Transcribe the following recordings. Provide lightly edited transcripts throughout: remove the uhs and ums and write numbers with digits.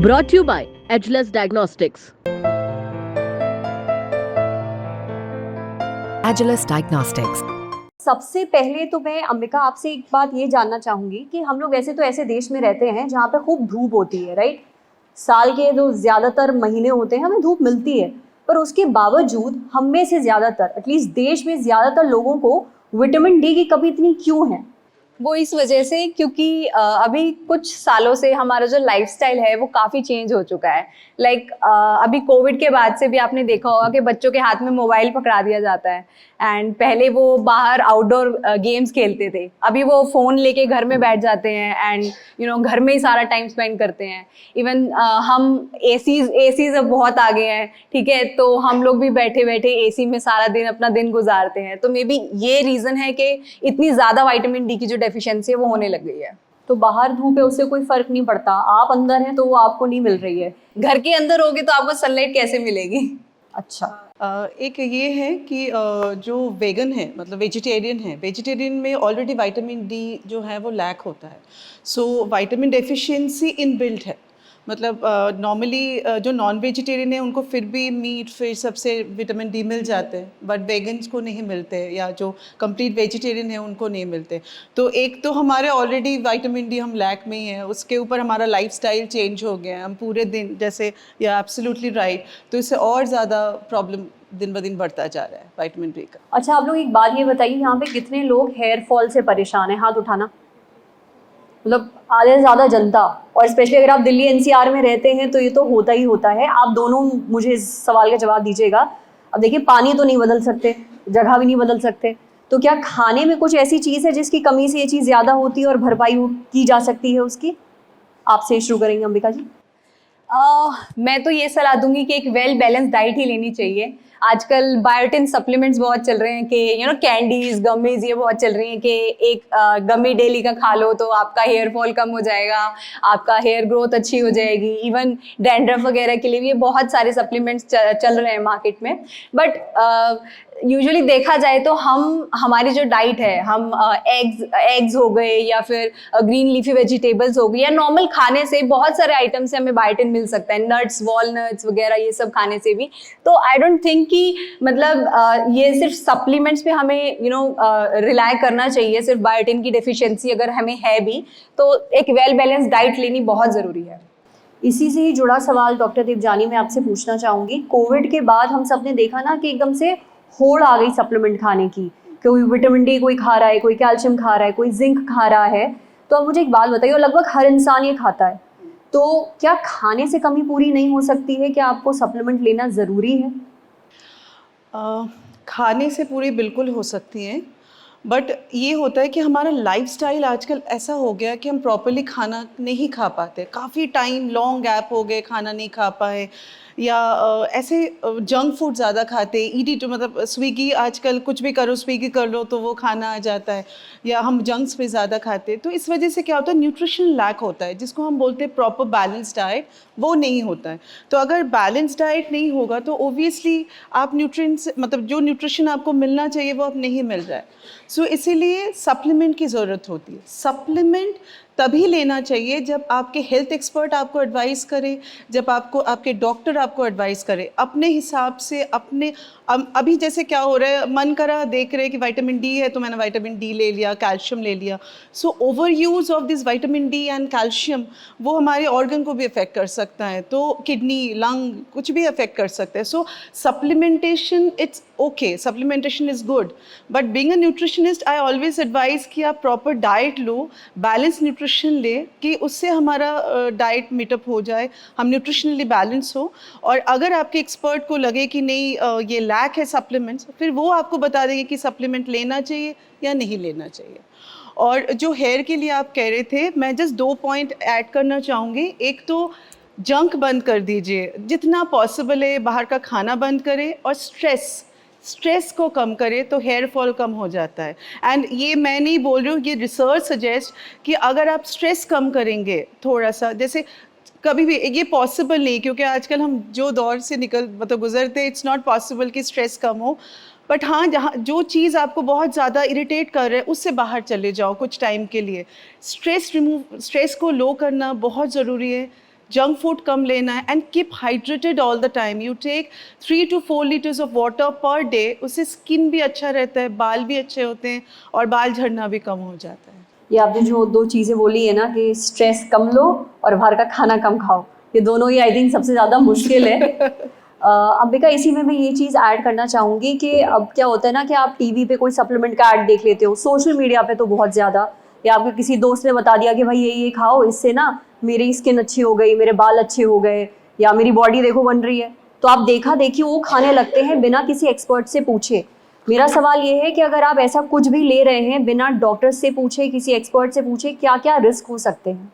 Brought to you by Edgeless Diagnostics. Agilus Diagnostics. सबसे पहले तो मैं अंबिका आपसे एक बात ये जानना चाहूँगी कि हम लोग ऐसे तो ऐसे देश में रहते हैं जहाँ पे खूब धूप होती है, राइट? साल के जो ज़्यादातर महीने होते हैं हमें धूप मिलती है, पर उसके बावजूद हम में से ज़्यादातर, एटलीस्ट देश में ज़्यादातर लोगों को विटामिन डी की कमी इतनी क्यों है? वो इस वजह से क्योंकि अभी कुछ सालों से हमारा जो लाइफस्टाइल है वो काफ़ी चेंज हो चुका है। अभी कोविड के बाद से भी आपने देखा होगा कि बच्चों के हाथ में मोबाइल पकड़ा दिया जाता है एंड पहले वो बाहर आउटडोर गेम्स खेलते थे, अभी वो फ़ोन लेके घर में बैठ जाते हैं एंड घर में ही सारा टाइम स्पेंड करते हैं। इवन हम एसीज अब बहुत आ गए हैं, ठीक है, तो हम लोग भी बैठे बैठे एसी में सारा दिन अपना दिन गुजारते हैं। तो मे बी ये रीज़न है कि इतनी ज़्यादा विटामिन डी की जो डेफिशिएंसी है वो होने लग गई है। तो बाहर धूप है उससे कोई फर्क नहीं पड़ता, आप अंदर हैं तो वो आपको नहीं मिल रही है। घर के अंदर होगे तो आपको सनलाइट कैसे मिलेगी? अच्छा, एक ये है कि जो वेगन है, मतलब वेजिटेरियन में ऑलरेडी विटामिन डी जो है वो लैक होता है। सो विटामिन डेफिशिएंसी इनबिल्ट है। मतलब नॉर्मली जो नॉन वेजिटेरियन है उनको फिर भी मीट फिश सबसे विटामिन डी मिल जाते हैं, बट वेगन्स को नहीं मिलते, या जो कंप्लीट वेजिटेरियन है उनको नहीं मिलते। तो एक तो हमारे ऑलरेडी विटामिन डी हम लैक में ही हैं, उसके ऊपर हमारा लाइफस्टाइल चेंज हो गया है, हम पूरे दिन जैसे, या एब्सोल्युटली राइट, तो इससे और ज़्यादा प्रॉब्लम दिन ब दिन बढ़ता जा रहा है विटामिन डी का। अच्छा, आप लोग एक बात ये बताइए, यहाँ पे कितने लोग हेयर फॉल से परेशान हैं? हाथ उठाना। मतलब आधे से ज़्यादा जनता, और स्पेशली अगर आप दिल्ली एनसीआर में रहते हैं तो ये तो होता ही होता है। आप दोनों मुझे इस सवाल का जवाब दीजिएगा। अब देखिए, पानी तो नहीं बदल सकते, जगह भी नहीं बदल सकते, तो क्या खाने में कुछ ऐसी चीज़ है जिसकी कमी से ये चीज़ ज़्यादा होती है और भरपाई की जा सकती है उसकी? आपसे शुरू करेंगे अंबिका जी। मैं तो ये सलाह दूंगी कि एक वेल बैलेंस डाइट ही लेनी चाहिए। आजकल बायोटिन सप्लीमेंट्स बहुत चल रहे हैं कि कैंडीज, गमीज ये बहुत चल रही हैं कि एक गमी डेली का खा लो तो आपका हेयर फॉल कम हो जाएगा, आपका हेयर ग्रोथ अच्छी हो जाएगी। इवन डैंड्रफ वगैरह के लिए भी ये बहुत सारे सप्लीमेंट्स चल रहे हैं मार्केट में। बट यूजुअली देखा जाए तो हमारी जो डाइट है, हम एग्स हो गए या फिर ग्रीन लीफी वेजिटेबल्स हो गई, या नॉर्मल खाने से बहुत सारे आइटम से हमें बायोटिन मिल सकता है, नट्स, वॉलनट्स वगैरह ये सब खाने से भी। तो आई डोंट थिंक कि मतलब ये सिर्फ सप्लीमेंट्स पे हमें रिलाय करना चाहिए। सिर्फ बायोटिन की डेफिशिएंसी अगर हमें है भी तो एक वेल बैलेंस डाइट लेनी बहुत ज़रूरी है। इसी से ही जुड़ा सवाल डॉक्टर देवजानी मैं आपसे पूछना चाहूँगी। कोविड के बाद हम सब ने देखा ना कि एकदम से होड़ आ गई सप्लीमेंट खाने की, कोई विटामिन डी कोई खा रहा है, कोई कैल्शियम खा रहा है, कोई जिंक खा रहा है। तो अब मुझे एक बात बताइए, और लगभग हर इंसान ये खाता है, तो क्या खाने से कमी पूरी नहीं हो सकती है? क्या आपको सप्लीमेंट लेना ज़रूरी है? खाने से पूरी बिल्कुल हो सकती हैं, बट ये होता है कि हमारा लाइफस्टाइल आजकल ऐसा हो गया कि हम प्रॉपर्ली खाना नहीं खा पाते। काफ़ी टाइम लॉन्ग गैप हो गए, खाना नहीं खा पाए, या ऐसे जंक फूड ज़्यादा खाते, ईडी टू, मतलब स्विगी, आजकल कुछ भी करो स्विगी कर लो तो वो खाना आ जाता है, या हम जंक्स पे ज़्यादा खाते। तो इस वजह से क्या होता है, न्यूट्रिशन लैक होता है, जिसको हम बोलते हैं प्रॉपर बैलेंस डाइट, वो नहीं होता है। तो अगर बैलेंस डाइट नहीं होगा तो ओबियसली आप न्यूट्रिएंट्स, मतलब जो न्यूट्रिशन आपको मिलना चाहिए वो अब नहीं मिल रहा है। सो इसीलिए सप्लीमेंट की ज़रूरत होती है। सप्लीमेंट तभी लेना चाहिए जब आपके हेल्थ एक्सपर्ट आपको एडवाइस करे, जब आपके डॉक्टर आपको एडवाइस करे। अपने हिसाब से अभी जैसे क्या हो रहा है, मन करा देख रहे कि विटामिन डी है तो मैंने विटामिन डी ले लिया, कैल्शियम ले लिया। So over use of this vitamin D and calcium वो हमारे ऑर्गन को भी अफेक्ट कर सकता है, तो किडनी, लंग, कुछ भी अफेक्ट कर सकता है। So supplementation, it's okay, supplementation is good, but being a nutritionist I always advise कि आप प्रॉपर डाइट लो, बैलेंस न्यूट्रिशन ले, कि उससे हमारा डाइट मीटअप हो जाए, हम न्यूट्रिशनली बैलेंस हो। और अगर आपके एक्सपर्ट को लगे कि नहीं ये लैक है सप्लीमेंट्स, फिर वो आपको बता देंगे कि सप्लीमेंट लेना चाहिए या नहीं लेना चाहिए। और जो हेयर के लिए आप कह रहे थे, मैं जस्ट 2 पॉइंट ऐड करना चाहूँगी। एक तो जंक बंद कर दीजिए, जितना पॉसिबल है बाहर का खाना बंद करें, और स्ट्रेस को कम करे तो हेयर फॉल कम हो जाता है। एंड ये मैं नहीं बोल रही हूँ, ये रिसर्च सजेस्ट कि अगर आप स्ट्रेस कम करेंगे थोड़ा सा, जैसे कभी भी ये पॉसिबल नहीं, क्योंकि आजकल हम जो दौर से गुजरते, इट्स नॉट पॉसिबल कि स्ट्रेस कम हो। बट हाँ, जहाँ जो चीज़ आपको बहुत ज़्यादा इरिटेट कर रहा है उससे बाहर चले जाओ कुछ टाइम के लिए। स्ट्रेस को लो करना बहुत ज़रूरी है। जंक फूड कम लेना है and keep hydrated all the time. You take 3 to 4 liters of water per day. उससे स्किन भी अच्छा रहता है, बाल भी अच्छे होते हैं और बाल झड़ना भी कम हो जाता है. ये आपने जो दो चीज़ें बोली है ना कि स्ट्रेस कम लो और बाहर का खाना कम खाओ, ये दोनों ही आई थिंक सबसे ज़्यादा मुश्किल है. अंबिका, इसी में मैं ये चीज़ ऐड करना चाहूँगी कि अब क्या होता है ना कि आप टीवी पे कोई सप्लीमेंट का ऐड देख लेते हो, सोशल मीडिया पे तो बहुत ज़्यादा, या आपके किसी दोस्त ने बता दिया कि भाई ये खाओ, इससे ना मेरी स्किन अच्छी हो गई, मेरे बाल अच्छे हो गए, या मेरी बॉडी देखो बन रही है, तो आप देखा देखी वो खाने लगते हैं बिना किसी एक्सपर्ट से पूछे. मेरा सवाल ये है कि अगर आप ऐसा कुछ भी ले रहे हैं बिना डॉक्टर से पूछे, किसी एक्सपर्ट से पूछे, क्या क्या रिस्क हो सकते हैं?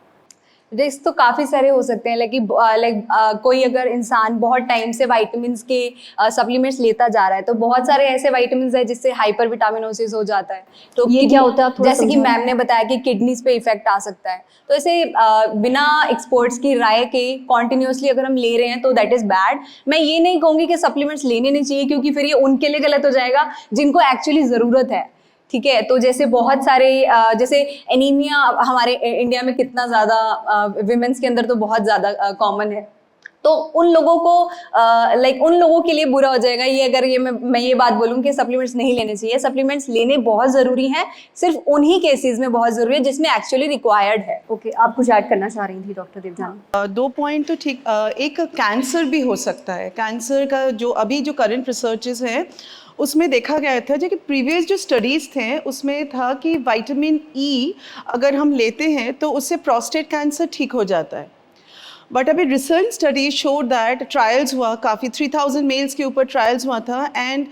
रिस्क तो काफ़ी सारे हो सकते हैं. कोई अगर इंसान बहुत टाइम से वाइटामिन्स के सप्लीमेंट्स लेता जा रहा है, तो बहुत सारे ऐसे वाइटामिन्स है जिससे हाइपर विटामिनोसिस हो जाता है. तो ये क्या होता है, आप थोड़ा जैसे कि समझाएं? मैम ने बताया कि किडनीज पे इफेक्ट आ सकता है. तो ऐसे बिना एक्सपर्ट्स की राय के कॉन्टिन्यूसली अगर हम ले रहे हैं तो दैट इज बैड. मैं ये नहीं कहूँगी कि सप्लीमेंट्स लेने नहीं चाहिए, क्योंकि फिर ये उनके लिए गलत हो जाएगा जिनको एक्चुअली ज़रूरत है. ठीक है, तो जैसे बहुत सारे जैसे एनीमिया हमारे इंडिया में कितना ज़्यादा विमेंस के अंदर तो बहुत ज़्यादा कॉमन है. तो उन लोगों को उन लोगों के लिए बुरा हो जाएगा ये अगर ये मैं ये बात बोलूँ कि सप्लीमेंट्स नहीं लेने चाहिए. सप्लीमेंट्स लेने बहुत ज़रूरी हैं, सिर्फ उन्हीं केसेस में बहुत ज़रूरी है जिसमें एक्चुअली रिक्वायर्ड है. ओके, आप कुछ ऐड करना चाह रही थी डॉक्टर देवजानी? 2 पॉइंट तो ठीक. एक कैंसर भी हो सकता है. कैंसर का जो अभी जो करंट रिसर्चेस हैं उसमें देखा गया था, जो कि प्रीवियस जो स्टडीज़ थे उसमें था कि विटामिन ई अगर हम लेते हैं तो उससे प्रोस्टेट कैंसर ठीक हो जाता है. बट अभी recent study show that, trials हुआ काफ़ी, 3000 मेल्स के ऊपर ट्रायल्स हुआ था, एंड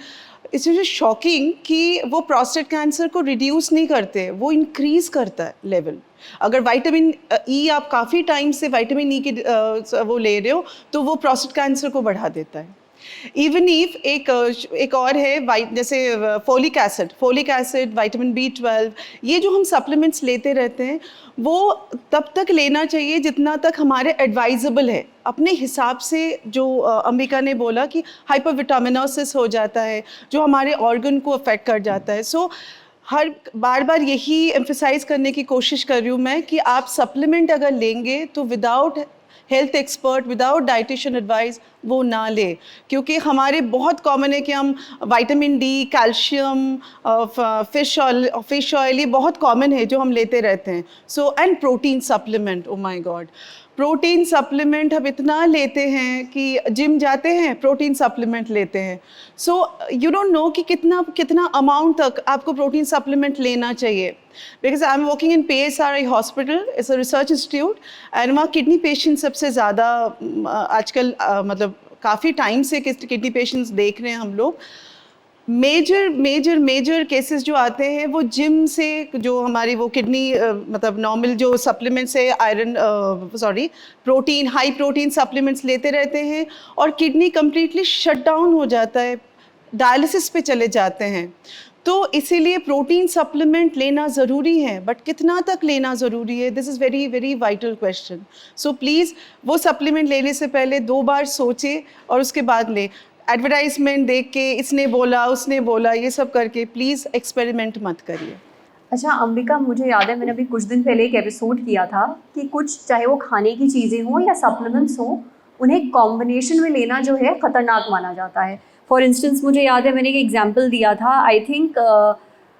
इट्स जो शॉकिंग कि वो प्रोस्टेट कैंसर को रिड्यूस नहीं करते, वो इंक्रीज़ करता है लेवल. अगर विटामिन ई आप काफ़ी टाइम से विटामिन ई के वो ले रहे हो तो वो प्रोस्टेट कैंसर को बढ़ा देता है. इवन इफ एक और है जैसे फोलिक एसिड, विटामिन B12, ये जो हम सप्लीमेंट्स लेते रहते हैं वो तब तक लेना चाहिए जितना तक हमारे एडवाइजेबल है. अपने हिसाब से जो अंबिका ने बोला कि हाइपरविटामिनोसिस हो जाता है जो हमारे ऑर्गन को अफेक्ट कर जाता है. सो हर बार यही एम्फेसाइज करने की कोशिश कर रही हूँ मैं कि आप सप्लीमेंट अगर लेंगे तो without health expert, without dietitian advice वो ना ले. क्योंकि हमारे बहुत कॉमन है कि हम vitamin D, calcium, fish oil ये बहुत कॉमन है जो हम लेते रहते हैं. So and protein supplement, oh my God, protein supplement हम इतना लेते हैं कि जिम जाते हैं प्रोटीन सप्लीमेंट लेते हैं. सो यू डोंट नो कि कितना अमाउंट तक आपको प्रोटीन सप्लीमेंट लेना चाहिए. Because I am working in PSRI hospital, it's a research institute, and वहाँ किडनी पेशेंट सबसे ज़्यादा आजकल मतलब काफ़ी टाइम से किडनी पेशेंट्स देख रहे हैं हम लोग. मेजर केसेस जो आते हैं वो जिम से, जो हमारी वो किडनी मतलब नॉर्मल जो सप्लीमेंट्स है, प्रोटीन, हाई प्रोटीन सप्लीमेंट्स लेते रहते हैं और किडनी कम्प्लीटली शट डाउन हो जाता है, डायलिसिस पे चले जाते हैं. तो इसीलिए प्रोटीन सप्लीमेंट लेना ज़रूरी है, बट कितना तक लेना ज़रूरी है, this is very very vital question. So please वो सप्लीमेंट लेने से पहले 2 बार सोचें और उसके बाद लें. एडवर्टाइजमेंट देख के इसने बोला उसने बोला ये सब करके प्लीज़ एक्सपेरिमेंट मत करिए. अच्छा अंबिका, मुझे याद है मैंने अभी कुछ दिन पहले एक एपिसोड किया था कि कुछ चाहे वो खाने की चीज़ें हों या सप्लीमेंट्स हों, उन्हें कॉम्बिनेशन में लेना जो है ख़तरनाक माना जाता है. फॉर इंस्टेंस मुझे याद है मैंने एक एग्जाम्पल दिया था, आई थिंक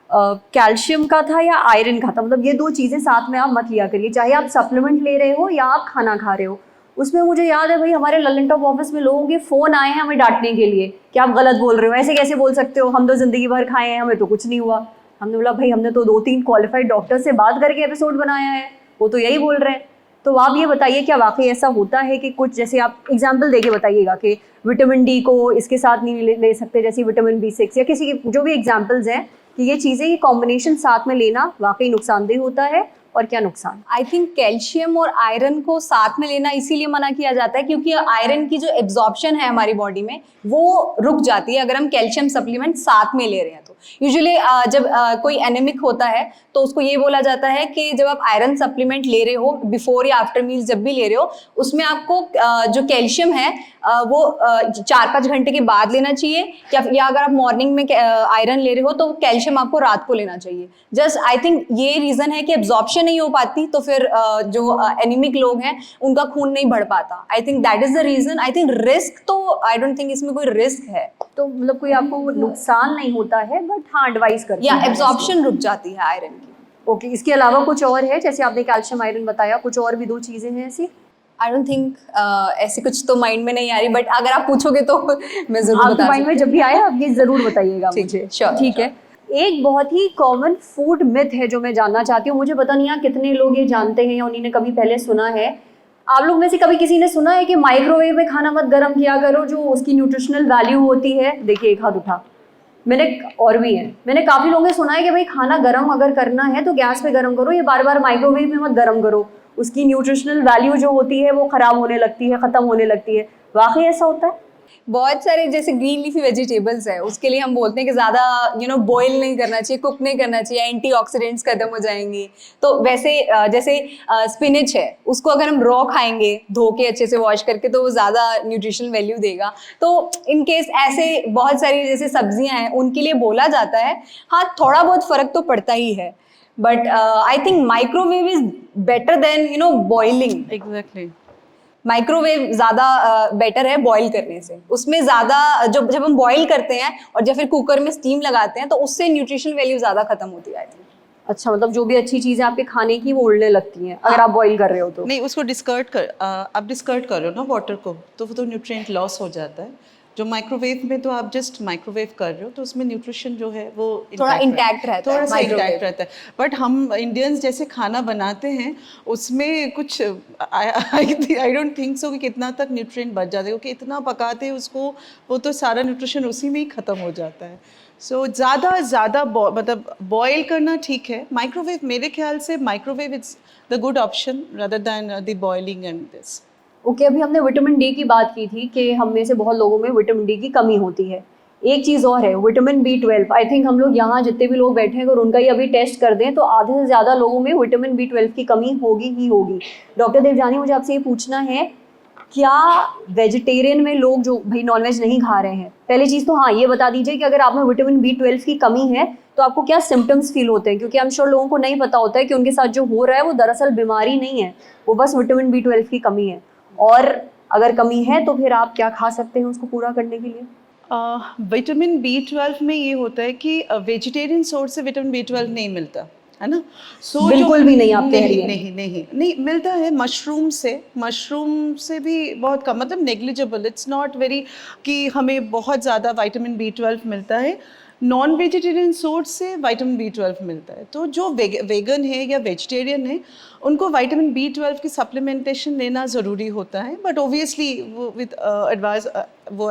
कैल्शियम का था या आयरन का था. मतलब ये 2 चीज़ें साथ में आप मत लिया करिए, चाहे आप सप्लीमेंट ले रहे हो या आप खाना खा रहे हो. उसमें मुझे याद है भाई हमारे ललन टॉप ऑफिस में लोगों के फ़ोन आए हैं हमें डांटने के लिए कि आप गलत बोल रहे हो, ऐसे कैसे बोल सकते हो, हम तो ज़िंदगी भर खाए हैं, हमें तो कुछ नहीं हुआ. हमने बोला भाई हमने तो 2-3 क्वालिफाइड डॉक्टर से बात करके एपिसोड बनाया है, वो तो यही बोल रहे हैं. तो आप ये बताइए क्या वाकई ऐसा होता है कि कुछ, जैसे आप एग्जाम्पल देके बताइएगा कि विटामिन डी को इसके साथ नहीं ले सकते, जैसे विटामिन B6 या किसी की जो भी एग्जाम्पल्स हैं, कि ये चीज़ें ये कॉम्बिनेशन साथ में लेना वाकई नुकसानदेह होता है और क्या नुकसान? आई थिंक कैल्शियम और आयरन को साथ में लेना इसीलिए मना किया जाता है क्योंकि आयरन की जो एब्जॉर्प्शन है हमारी बॉडी में वो रुक जाती है अगर हम कैल्शियम सप्लीमेंट साथ में ले रहे हैं. तो यूजुअली जब कोई एनेमिक होता है तो उसको ये बोला जाता है कि जब आप आयरन सप्लीमेंट ले रहे हो बिफोर या आफ्टर मील्स जब भी ले रहे हो, उसमें आपको जो कैल्शियम है वो 4-5 घंटे के बाद लेना चाहिए, या अगर आप मॉर्निंग में आयरन ले रहे हो तो कैल्शियम आपको रात को लेना चाहिए. जस्ट आई थिंक ये रीज़न है कि एब्जॉर्प्शन नहीं हो पाती तो फिर जो एनीमिक लोग हैं उनका खून नहीं बढ़ पाता। I think that is the reason. I think risk तो आई डोंट थिंक इसमें कोई रिस्क है। तो मतलब कोई आपको नुकसान नहीं होता है, बट हाँ एडवाइस करते या हैं। एब्जॉर्प्शन रुक जाती है आयरन की। ओके, इसके अलावा कुछ और है? जैसे आपने कैल्शियम आयरन बताया, कुछ और भी 2 चीजें हैं ऐसी? आई डोंट थिंक ऐसे कुछ तो माइंड में नहीं आ रही, बट अगर आप पूछोगे तो मैं जरूर आपके बता माइंड में जब भी आए आप ये जरूर बताइएगा मुझे। sure, ठीक है। एक बहुत ही कॉमन फूड मिथ है जो मैं जानना चाहती हूँ, मुझे पता नहीं है कितने लोग ये जानते हैं या उन्हीं ने कभी पहले सुना है। आप लोग में से कभी किसी ने सुना है कि माइक्रोवेव में खाना मत गर्म किया करो, जो उसकी न्यूट्रिशनल वैल्यू होती है? देखिए एक हाथ उठा। और भी है, मैंने काफी लोगों ने सुना है कि भाई खाना गर्म अगर करना है तो गैस पे गर्म करो, ये बार बार माइक्रोवेव में मत गर्म करो, उसकी न्यूट्रिशनल वैल्यू जो होती है वो खराब होने लगती है, खत्म होने लगती है। वाकई ऐसा होता है? बहुत सारे जैसे ग्रीन लीफी वेजिटेबल्स है, उसके लिए हम बोलते हैं कि ज़्यादा बॉईल नहीं करना चाहिए, कुक नहीं करना चाहिए, एंटीऑक्सीडेंट्स खत्म हो जाएंगी। तो वैसे जैसे स्पिनच है, उसको अगर हम रॉ खाएंगे धो के अच्छे से वॉश करके तो वो ज़्यादा न्यूट्रिशनल वैल्यू देगा। तो इन केस ऐसे बहुत सारी जैसे सब्जियां हैं उनके लिए बोला जाता है। हाँ, थोड़ा बहुत फ़र्क तो पड़ता ही है, but I think microwave is better than boiling. Exactly. Microwave ज़्यादा बेटर है बॉईल करने से। उसमें ज़्यादा जब हम बॉईल करते हैं और जब फिर कुकर में स्टीम लगाते हैं तो उससे न्यूट्रिशनल वैल्यू ज़्यादा खत्म होती है। अच्छा, मतलब जो भी अच्छी चीजें आपके खाने की वो उड़ने लगती हैं अगर आप बॉईल कर रहे हो तो? नहीं, उसको आप डिस्कर्ड कर रहे हो ना वाटर को, तो वो तो न्यूट्रिएंट लॉस हो जाता है। जो माइक्रोवेव में तो आप जस्ट माइक्रोवेव कर रहे हो तो उसमें न्यूट्रिशन जो है वो थोड़ा इंटैक्ट रहता है, थोड़ा सा microwave। इंटैक्ट रहता है। बट हम इंडियंस जैसे खाना बनाते हैं उसमें कुछ आई डोंट थिंक सो कि कितना तक न्यूट्रिएंट बच जाता है, क्योंकि इतना पकाते हैं उसको, वो तो सारा न्यूट्रिशन उसी में ही ख़त्म हो जाता है। सो ज़्यादा मतलब बॉयल करना ठीक है। माइक्रोवेव मेरे ख्याल से microwave it's the good option rather than the boiling and this. Okay, अभी हमने विटामिन डी की बात की थी कि हम में से बहुत लोगों में विटामिन डी की कमी होती है। एक चीज़ और है, विटामिन B12। आई थिंक हम लोग यहाँ जितने भी लोग बैठे हैं अगर उनका ही अभी टेस्ट कर दें तो आधे से ज़्यादा लोगों में विटामिन B12 की कमी होगी ही होगी। डॉक्टर देवजानी, मुझे आपसे ये पूछना है, क्या वेजिटेरियन में लोग जो भाई नॉनवेज नहीं खा रहे हैं, पहली चीज़ तो हाँ ये बता दीजिए कि अगर आप में विटामिन B12 की कमी है तो आपको क्या सिम्टम्स फील होते हैं? क्योंकि आई एम श्योर लोगों को नहीं पता होता है कि उनके साथ जो हो रहा है वो दरअसल बीमारी नहीं है, वो बस विटामिन B12 की कमी है। और अगर कमी है तो फिर आप क्या खा सकते हैं उसको पूरा करने के लिए? विटामिन B12 में ये होता है कि वेजिटेरियन सोर्स से विटामिन B12 नहीं मिलता है ना। सो बिल्कुल भी नहीं, आप कह रही हैं? नहीं मिलता है मशरूम से भी बहुत कम, मतलब नेग्लिजिबल। इट्स नॉट वेरी कि हमें बहुत ज़्यादा विटामिन B12 मिलता है। नॉन वेजिटेरियन सोर्स से विटामिन B12 मिलता है। तो जो वेगन है या वेजिटेरियन है उनको विटामिन B12 की सप्लीमेंटेशन लेना ज़रूरी होता है। बट ओबियसली वो विद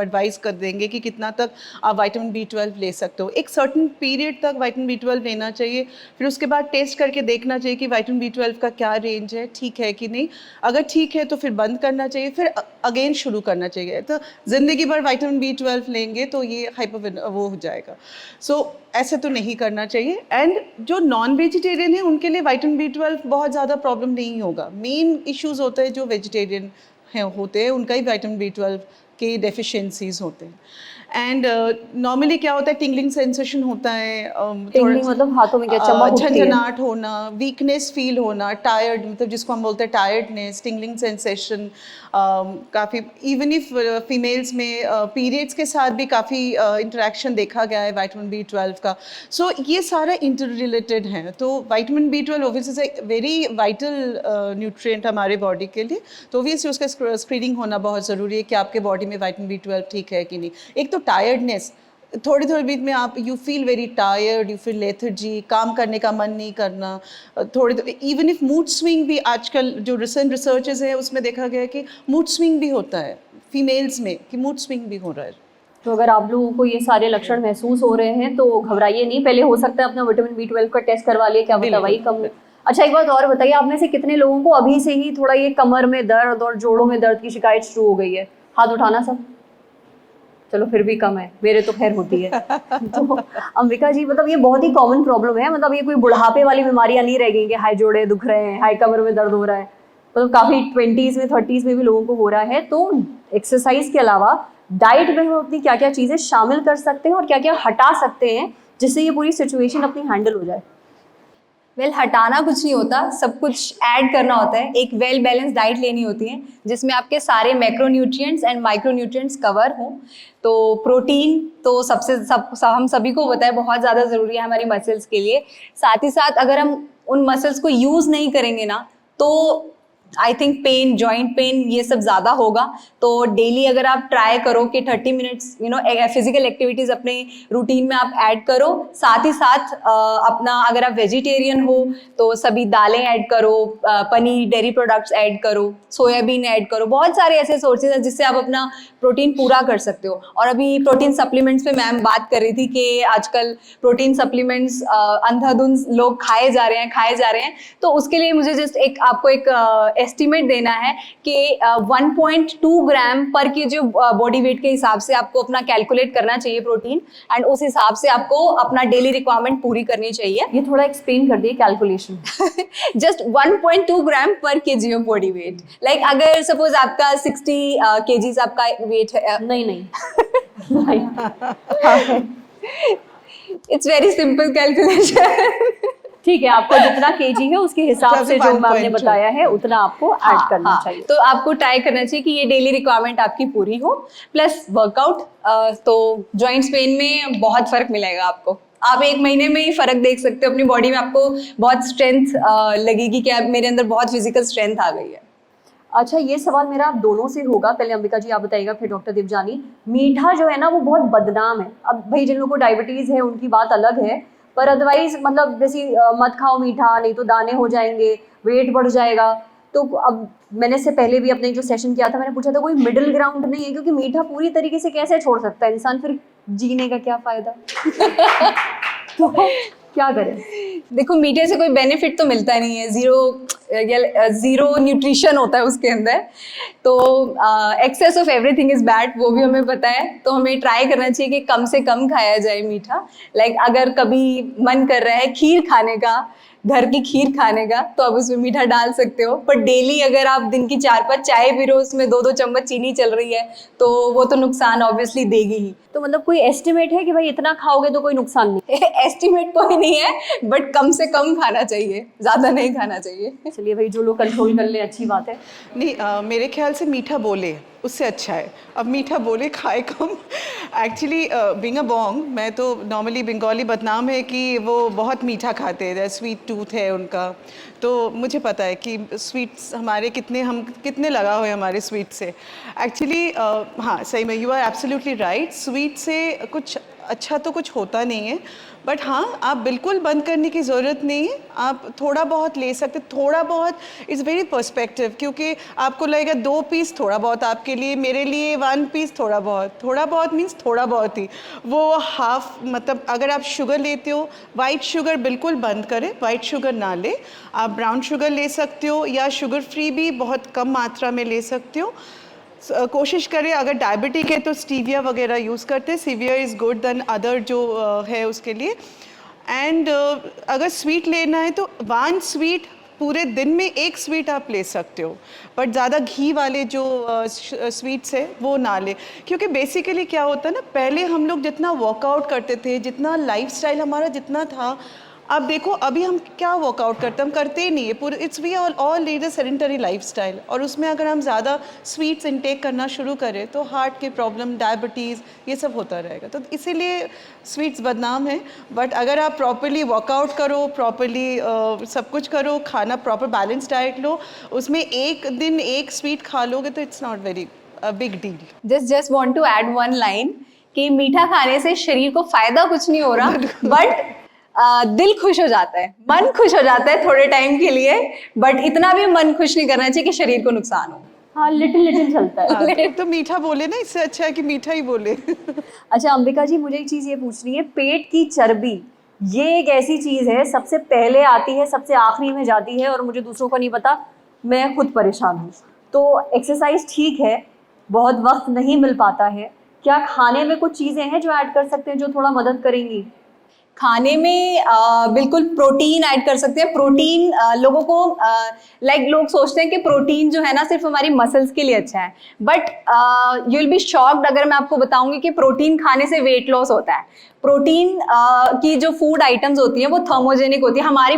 एडवाइस कर देंगे कि कितना तक आप विटामिन B12 ले सकते हो। एक सर्टेन पीरियड तक विटामिन B12 लेना चाहिए, फिर उसके बाद टेस्ट करके देखना चाहिए कि विटामिन B12 का क्या रेंज है, ठीक है कि नहीं। अगर ठीक है तो फिर बंद करना चाहिए, फिर अगेन शुरू करना चाहिए। तो ज़िंदगी भर विटामिन B12 लेंगे तो ये वो हो जाएगा। सो ऐसे तो नहीं करना चाहिए। एंड जो नॉन वेजिटेरियन है उनके लिए विटामिन B12 बहुत ज़्यादा प्रॉब्लम नहीं होगा। मेन इश्यूज होते हैं जो वेजिटेरियन होते हैं, उनका ही विटामिन B12 के डेफिशिएंसीज होते हैं। एंड नॉर्मली क्या होता है, टिंगलिंग सेंसेशन होता है, टिंगलिंग मतलब हाथों में क्या चमक उठती है? झंझनाहट होना, वीकनेस फील होना, टायर्ड, मतलब जिसको हम बोलते हैं टायर्डनेस, टिंगलिंग सेंसेशन। काफ़ी इवन इफ फीमेल्स में पीरियड्स के साथ भी काफ़ी इंटरेक्शन देखा गया है विटामिन B12 का। सो ये सारा इंटर रिलेटेड है। तो vitamin B12 obviously very vital nutrient हमारे बॉडी के लिए। तो ऑब्वियसली उसका स्क्रीनिंग होना बहुत ज़रूरी है कि आपके बॉडी में विटामिन B12 ठीक है कि नहीं। एक तो टायर्डनेस, थोड़ी बीच में आप you feel very tired, you feel lethargy, काम करने का मन नहीं करना। इवन इफ मूड स्विंग भी, आजकल जो रिसेंट रिसर्चेस है उसमें देखा गया है कि मूड स्विंग भी होता है फीमेल्स में, कि मूड स्विंग भी हो रहा है। तो अगर आप लोगों को ये सारे लक्षण महसूस हो रहे हैं तो घबराइए नहीं, पहले हो सकता है अपना विटामिन B12 का टेस्ट करवा लिए, क्या पता वही कम। अच्छा, एक बात और बताइए, आप में से कितने लोगों को अभी से ही थोड़ा ये कमर में दर्द और जोड़ों में दर्द की शिकायत शुरू हो गई है? हाथ उठाना सब। चलो फिर भी कम है, मेरे तो खैर होती है। तो अंबिका जी, मतलब ये बहुत ही कॉमन प्रॉब्लम है, मतलब ये कोई बुढ़ापे वाली बीमारियां नहीं रह गई कि हाय जोड़े दुख रहे हैं, हाय कमर में दर्द हो रहा है। मतलब काफी 20s में 30s में भी लोगों को हो रहा है। तो एक्सरसाइज के अलावा डाइट में हम अपनी क्या क्या चीजें शामिल कर सकते हैं और क्या क्या हटा सकते हैं जिससे ये पूरी सिचुएशन अपनी हैंडल हो जाए? वेल हटाना कुछ नहीं होता, सब कुछ ऐड करना होता है। एक वेल बैलेंस डाइट लेनी होती है जिसमें आपके सारे मैक्रोन्यूट्रिएंट्स एंड माइक्रोन्यूट्रिएंट्स कवर हों। तो प्रोटीन तो हम सभी को पता है बहुत ज़्यादा ज़रूरी है हमारी मसल्स के लिए। साथ ही साथ अगर हम उन मसल्स को यूज़ नहीं करेंगे ना तो I think pain, joint pain ये सब ज़्यादा होगा। तो डेली अगर आप ट्राई करो कि 30 मिनट्स फिजिकल एक्टिविटीज़ अपने रूटीन में आप ऐड करो। साथ ही साथ अपना अगर आप वेजिटेरियन हो तो सभी दालें ऐड करो, पनीर, डेयरी प्रोडक्ट्स ऐड करो, सोयाबीन ऐड करो। बहुत सारे ऐसे सोर्सेज हैं जिससे आप अपना प्रोटीन पूरा कर सकते हो। और अभी प्रोटीन सप्लीमेंट्स पे मैम बात कर रही थी कि आजकल प्रोटीन सप्लीमेंट्स अंधाधुंध लोग खाए जा रहे हैं। तो उसके लिए मुझे जस्ट आपको एक एस्टिमेट देना है कि 1.2 ग्राम पर केजी बॉडी वेट के हिसाब से आपको अपना कैलकुलेट करना चाहिए प्रोटीन, एंड उस हिसाब से आपको अपना डेली रिक्वायरमेंट पूरी करनी चाहिए। ये थोड़ा एक्सप्लेन कर दिए कैलकुलेशन। जस्ट 1.2 ग्राम पर KG of body weight. Like अगर सपोज आपका 60 केजीज आपका वेट है, नहीं इट्स वेरी सिंपल कैलकुलेशन। ठीक है, आपको जितना केजी है उसके हिसाब से जो मैम ने बताया है उतना आपको ऐड करना चाहिए। तो आपको ट्राई करना चाहिए कि ये डेली रिक्वायरमेंट आपकी पूरी हो, प्लस वर्कआउट। तो जॉइंट्स पेन में बहुत फर्क मिलेगा आपको। आप 1 महीने में ही फर्क देख सकते हो अपनी बॉडी में। आपको बहुत स्ट्रेंथ लगेगी कि मेरे अंदर बहुत फिजिकल स्ट्रेंथ आ गई है। अच्छा, ये सवाल मेरा आप दोनों से होगा। पहले अंबिका जी आप बताइएगा, फिर डॉक्टर देवजानी। मीठा जो है ना वो बहुत बदनाम है। अब भाई जिन लोगों को डायबिटीज़ है उनकी बात अलग है, पर अदरवाइज मतलब जैसे मत खाओ मीठा, नहीं तो दाने हो जाएंगे, वेट बढ़ जाएगा। तो अब मैंने इससे पहले भी अपने जो सेशन किया था मैंने पूछा था कोई मिडिल ग्राउंड नहीं है, क्योंकि मीठा पूरी तरीके से कैसे छोड़ सकता है इंसान, फिर जीने का क्या फ़ायदा। तो क्या करें? देखो मीठे से कोई बेनिफिट तो मिलता नहीं है, ज़ीरो न्यूट्रिशन होता है उसके अंदर। तो excess of everything is bad, वो भी हमें पता है। तो हमें ट्राई करना चाहिए कि कम से कम खाया जाए मीठा। लाइक अगर कभी मन कर रहा है खीर खाने का, घर की खीर खाने का, तो आप उसमें मीठा डाल सकते हो। पर डेली अगर आप दिन की 4-5 चाय पी रहे हो, उसमें 2-2 चम्मच चीनी चल रही है, तो वो तो नुकसान ऑब्वियसली देगी ही। तो मतलब कोई एस्टिमेट है कि भाई इतना खाओगे तो कोई नुकसान नहीं? एस्टिमेट कोई नहीं है, बट कम से कम खाना चाहिए, ज़्यादा नहीं खाना चाहिए। चलिए भाई, जो लोग कंट्रोल कर ले अच्छी बात है। नहीं, मेरे ख्याल से मीठा बोले उससे अच्छा है। अब मीठा बोले खाए कम। एक्चुअली बीइंग अ बोंग, मैं तो नॉर्मली बंगाली बदनाम है कि वो बहुत मीठा खाते हैं, स्वीट टूथ है उनका। तो मुझे पता है कि स्वीट्स हमारे कितने लगा हुए हमारे स्वीट से। एक्चुअली हाँ, सही में you are absolutely right. Sweet से कुछ अच्छा तो कुछ होता नहीं है, बट हाँ, आप बिल्कुल बंद करने की ज़रूरत नहीं है। आप थोड़ा बहुत ले सकते, थोड़ा बहुत इज़ वेरी पर्सपेक्टिव, क्योंकि आपको लगेगा 2 पीस थोड़ा बहुत आपके लिए, मेरे लिए 1 पीस थोड़ा बहुत मीन्स थोड़ा बहुत ही। वो हाफ, मतलब अगर आप शुगर लेते हो, वाइट शुगर बिल्कुल बंद करें, वाइट शुगर ना ले। आप ब्राउन शुगर ले सकते हो, या शुगर फ्री भी बहुत कम मात्रा में ले सकते हो। कोशिश करें, अगर डायबिटिक है तो स्टीविया वगैरह यूज़ करते हैं। Stevia is good then other जो है उसके लिए। एंड अगर स्वीट लेना है तो 1 स्वीट पूरे दिन में 1 स्वीट आप ले सकते हो, बट ज़्यादा घी वाले जो स्वीट्स है वो ना ले। क्योंकि बेसिकली क्या होता है ना, पहले हम लोग जितना वर्कआउट करते थे, जितना लाइफस्टाइल हमारा जितना था, अब देखो अभी हम क्या वर्कआउट करते हैं, हम करते ही नहीं है पूरे। It's we all lead a sedentary lifestyle, और उसमें अगर हम ज़्यादा स्वीट्स इनटेक करना शुरू करें तो हार्ट के प्रॉब्लम, डायबिटीज़, ये सब होता रहेगा। तो इसीलिए स्वीट्स बदनाम है। बट अगर आप प्रॉपरली वर्कआउट करो, प्रॉपरली सब कुछ करो, खाना प्रॉपर बैलेंस डाइट लो, उसमें एक दिन 1 स्वीट खा लोगे तो it's not very big deal. Just want to add 1 line कि मीठा खाने से शरीर को फायदा कुछ नहीं हो रहा, बट दिल खुश हो जाता है, मन खुश हो जाता है थोड़े टाइम के लिए, बट इतना भी मन खुश नहीं करना चाहिए कि शरीर को नुकसान हो। हाँ, लिटिल चलता है। तो मीठा बोले ना, इससे अच्छा है कि मीठा ही बोले। अच्छा अंबिका जी, मुझे एक चीज़ ये पूछनी है, पेट की चर्बी ये एक ऐसी चीज़ है, सबसे पहले आती है, सबसे आखिरी में जाती है, और मुझे दूसरों को नहीं पता, मैं खुद परेशान हूँ। तो एक्सरसाइज ठीक है, बहुत वक्त नहीं मिल पाता है, क्या खाने में कुछ चीज़ें हैं जो ऐड कर सकते हैं जो थोड़ा मदद करेंगी? खाने में बिल्कुल प्रोटीन ऐड कर सकते हैं। प्रोटीन लोगों को लोग सोचते हैं कि प्रोटीन जो है ना सिर्फ हमारी मसल्स के लिए अच्छा है, but you will be shocked अगर मैं आपको बताऊंगी कि प्रोटीन खाने से वेट लॉस होता है। प्रोटीन की जो फूड आइटम्स होती हैं वो थर्मोजेनिक होती है, हमारी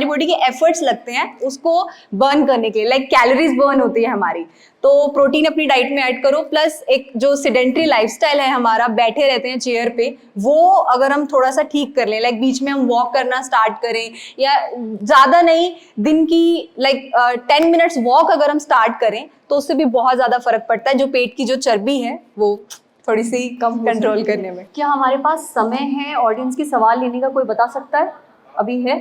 बॉडी के एफर्ट्स लगते हैं उसको बर्न करने के लिए, कैलोरीज बर्न होती है हमारी। तो प्रोटीन अपनी डाइट में ऐड करो, प्लस एक जो सिडेंट्री लाइफस्टाइल है हमारा, बैठे रहते हैं चेयर पे, वो अगर हम थोड़ा सा ठीक कर लें, बीच में हम वॉक करना स्टार्ट करें, या ज़्यादा नहीं, दिन की 10 मिनट्स वॉक अगर हम स्टार्ट करें तो उससे भी बहुत ज़्यादा फर्क पड़ता है। जो पेट की जो चर्बी है वो थोड़ी सी कम कंट्रोल करने में। क्या हमारे पास समय है ऑडियंस की सवाल लेने का? कोई बता सकता है? अभी है?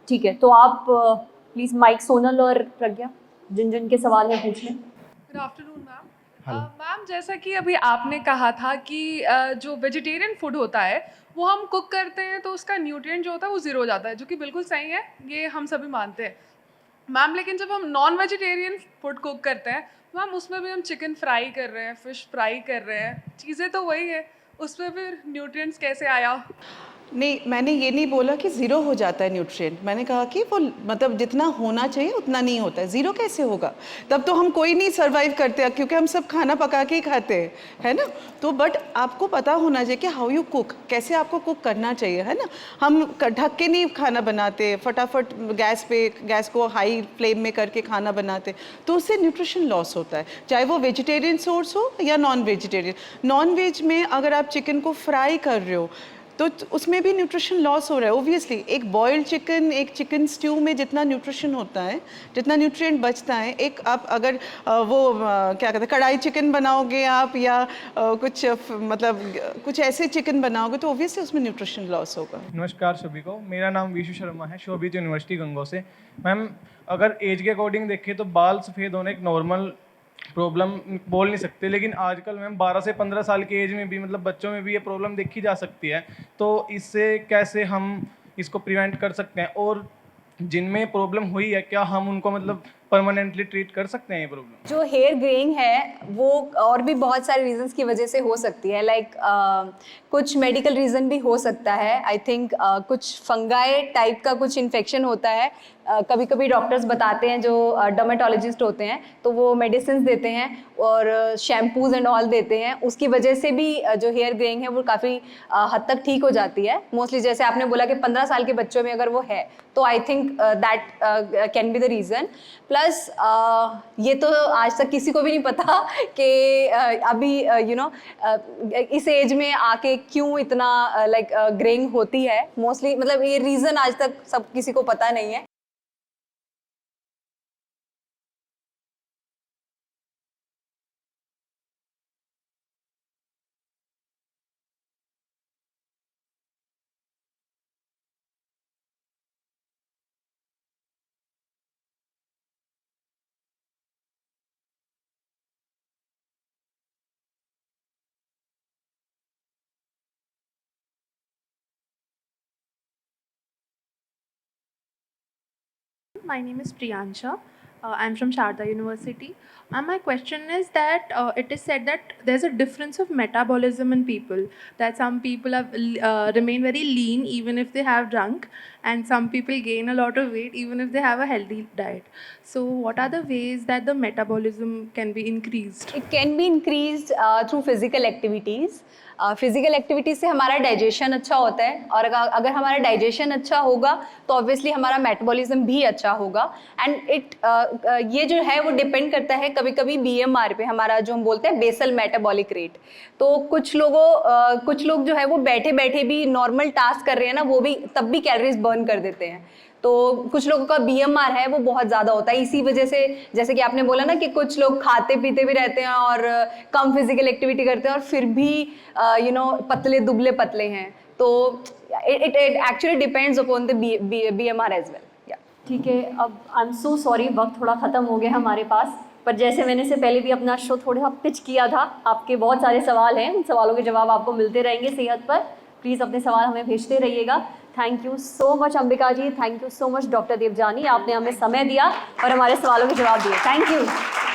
ठीक है, तो आप प्लीज़ माइक, सोनल और प्रज्ञा, जिन जिन के सवाल है पूछ लें। Good afternoon ma'am. मैम, जैसा कि अभी आपने कहा था कि जो वेजिटेरियन फूड होता है वो हम कुक करते हैं तो उसका न्यूट्रिएंट जो होता है वो ज़ीरो हो जाता है, जो कि बिल्कुल सही है, ये हम सभी मानते हैं मैम। लेकिन जब हम नॉन वेजिटेरियन फूड कुक करते हैं मैम, उसमें भी हम चिकन फ्राई कर रहे हैं, फिश फ्राई कर रहे हैं, चीज़ें तो वही है, उसमें फिर न्यूट्रिएंट्स कैसे आया? नहीं, मैंने ये नहीं बोला कि ज़ीरो हो जाता है न्यूट्रिएंट। मैंने कहा कि वो मतलब जितना होना चाहिए उतना नहीं होता है। ज़ीरो कैसे होगा? तब तो हम कोई नहीं सर्वाइव करते, क्योंकि हम सब खाना पका के ही खाते हैं, है ना। तो बट आपको पता होना चाहिए कि हाउ यू कुक, कैसे आपको कुक करना चाहिए, है ना। हम ढक के नहीं खाना बनाते, फटाफट गैस को हाई फ्लेम में करके खाना बनाते, तो उससे न्यूट्रिशन लॉस होता है, चाहे वो वेजिटेरियन सोर्स हो या नॉन वेजिटेरियन। नॉन वेज में अगर आप चिकन को फ्राई कर रहे हो तो उसमें भी न्यूट्रिशन लॉस हो रहा है ओब्वियसली। एक बॉइल्ड चिकन, एक चिकन स्ट्यू में जितना न्यूट्रिशन होता है, जितना न्यूट्रिएंट बचता है, एक आप अगर क्या कहते हैं कढ़ाई चिकन बनाओगे आप, या कुछ मतलब कुछ ऐसे चिकन बनाओगे, तो ओब्वियसली उसमें न्यूट्रिशन लॉस होगा। नमस्कार सभी को, मेरा नाम विशु शर्मा है, शोभित यूनिवर्सिटी गंगो से। मैम, अगर एज के अकॉर्डिंग देखें तो बाल सफ़ेद होने एक नॉर्मल प्रॉब्लम बोल नहीं सकते, लेकिन आजकल मैम 12 से 15 साल की एज में भी मतलब बच्चों में भी ये प्रॉब्लम देखी जा सकती है। तो इससे कैसे हम इसको प्रिवेंट कर सकते हैं, और जिनमें प्रॉब्लम हुई है क्या हम उनको मतलब परमानेंटली ट्रीट कर सकते हैं ये प्रॉब्लम? जो हेयर ग्रेइंग है वो और भी बहुत सारे रीजंस की वजह से हो सकती है, कुछ मेडिकल रीज़न भी हो सकता है। आई थिंक कुछ फंगाई टाइप का कुछ इन्फेक्शन होता है, कभी कभी डॉक्टर्स बताते हैं, जो डर्मेटोलॉजिस्ट होते हैं, तो वो मेडिसिन देते हैं और शैम्पूज एंड ऑल देते हैं, उसकी वजह से भी जो हेयर ग्रेइंग है वो काफ़ी हद तक ठीक हो जाती है मोस्टली। जैसे आपने बोला कि 15 साल के बच्चों में अगर वो है, तो I think that can be the reason. Plus ये तो आज तक किसी को भी नहीं पता कि अभी इस एज में आके क्यों इतना ग्रेइंग होती है मोस्टली, मतलब ये रीज़न आज तक सब किसी को पता नहीं है। My name is Priyansha. I'm from Sharda University. And my question is that it is said that there's a difference of metabolism in people. That some people have remain very lean even if they have drunk, and some people gain a lot of weight even if they have a healthy diet. So, what are the ways that the metabolism can be increased? It can be increased through physical activities. Physical activity से हमारा digestion अच्छा होता है, और अगर हमारा digestion अच्छा होगा तो ऑब्वियसली हमारा मेटाबॉलिज्म भी अच्छा होगा। एंड ये जो है वो डिपेंड करता है कभी कभी BMR पे, हमारा जो हम बोलते हैं बेसल मेटाबॉलिक रेट। तो कुछ लोग जो है वो बैठे बैठे भी नॉर्मल टास्क कर रहे हैं ना, वो भी तब भी कैलोरीज बर्न कर देते हैं। तो कुछ लोगों का BMR है वो बहुत ज़्यादा होता है, इसी वजह से जैसे कि आपने बोला ना कि कुछ लोग खाते पीते भी रहते हैं और कम फिजिकल एक्टिविटी करते हैं और फिर भी पतले दुबले पतले हैं। तो it actually depends upon the BMR as well. ठीक है, अब आई एम सो सॉरी, वक्त थोड़ा ख़त्म हो गया हमारे पास, पर जैसे मैंने से पहले भी अपना शो थोड़ा पिच किया था, आपके बहुत सारे सवाल हैं, उन सवालों के जवाब आपको मिलते रहेंगे सेहत पर। प्लीज़ अपने सवाल हमें भेजते रहिएगा। Thank you so much Ambika ji, thank you so much doctor Devjani, आपने हमें समय दिया और हमारे सवालों के जवाब दिए। Thank you.